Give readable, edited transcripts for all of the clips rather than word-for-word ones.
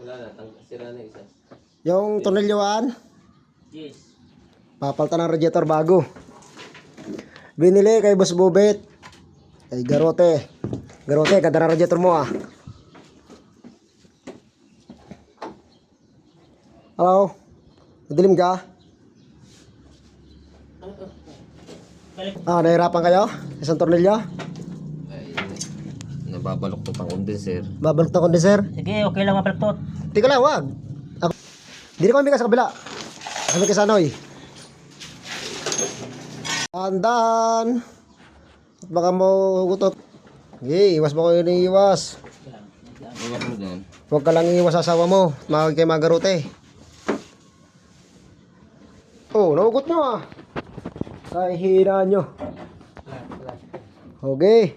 Wala na, sira na isa. Yung tornilyoan, Yes. papalitan ng radiator bago. Binili kay Boss Bubet. Kay Garote. Garote, ganda ng radiator mo ah. Hello? Madilim ka? Nahirapan kayo? Isang tornilyo? Ay, nababalok to pang condenser. Babalot na condenser? Sige, okay lang mabaluktot. Tika lang, wag. Ako. Dito kami sa kabila. Kami kay Sanoy. Andan. At baka mo hugutot. Okay, iwas mo ko yun iwas. Iwas mo dyan. Huwag ka lang iwas sa asawa mo. Makakit kay Magarote. Oh, nahugot nyo ah. Sa hihina nyo. Okay.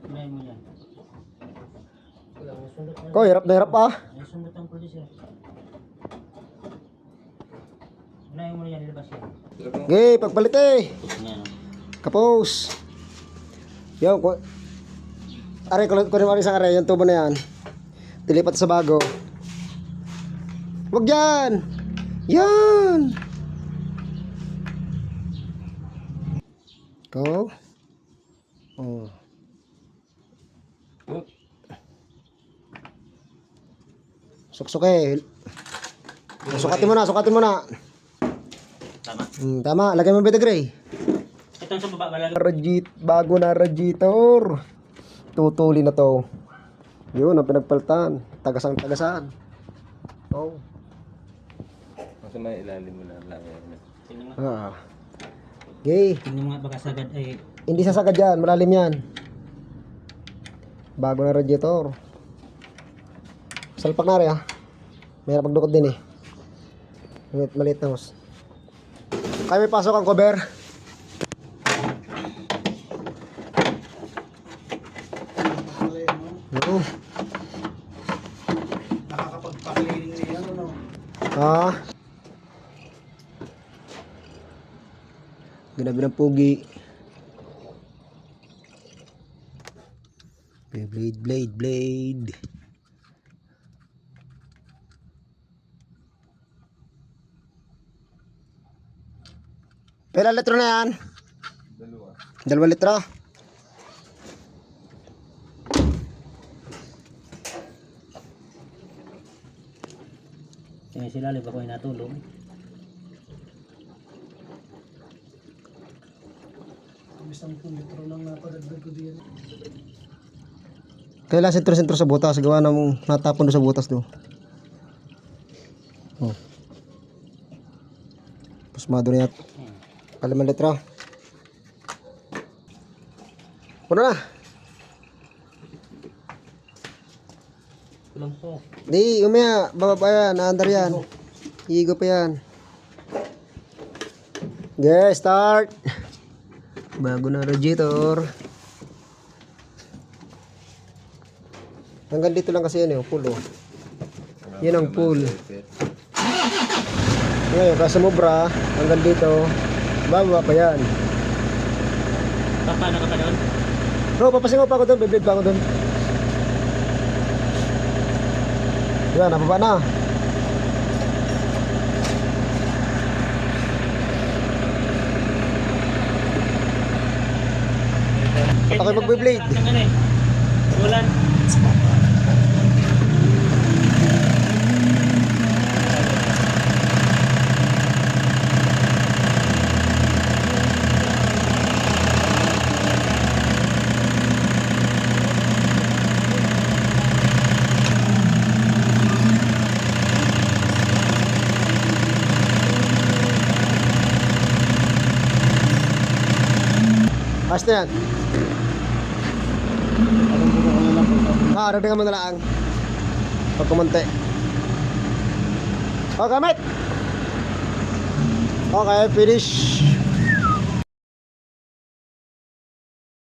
Unahin mo yan. Ko, hirap na hirap ah. May sundot ang producer. Unahin mo na yan, ilabas yan. Okay, pagpalit eh. Yan. Kapos. Yung, aray, kunin mo isang aray, yung tubo na yan. Dilipat sa bago. Huwag yan. Yan. Go. Oh. Suksok eh. Sukatin mo na, sukatin mo na. Tama. Tama, lagay mo beta gray. Itong sa baba, malang. Bago na radiator. Tutuli na to. Yun ang pinagpalitan. Tagasang-tagasaan. Oh. Kasi may ilalim mo na lang yan. Tingnan mo. Ah. Okay. Tingnan mo nga baka sagad ay. Hindi sasagad yan. Malalim yan. Bago na radiator. Salpak na rin ha. Mayroon pagdukot din eh. Maliit na hos. Kaya may pasok ang cover. Nakakapagpa-cleaning niya yan, ano? Ah. Ginabi ng pugi. Blade. Pera litro na yan? Dalawa litro. Kaya sila liba ko ay natulog. Isang litro lang napadagdag ko diyan. Kailangan sentro-sentro sa butas. Gawa ng natapon doon sa butas doon. Oh. Pasmado na yan. Kalaman litro. Puno na. Kulang po. Di, umaya. Bababa yan. Naandar yan. Igo pa yan. Okay, start. Bago na radiator. Hanggang dito lang kasi yan yung pool oh. Yan ang pool. Ngayon, kasi mubra, hanggang dito, bababa pa yan. Paano ka pa doon? Bro, papasingaw pa ako doon, bibig pa ako doon. Yan, nababa na. Ako'y magbe-blade. Ulan. Ayos na yan. Ragdagan mo na lang. Pag kumunti. Oh, gamit. Okay, finish.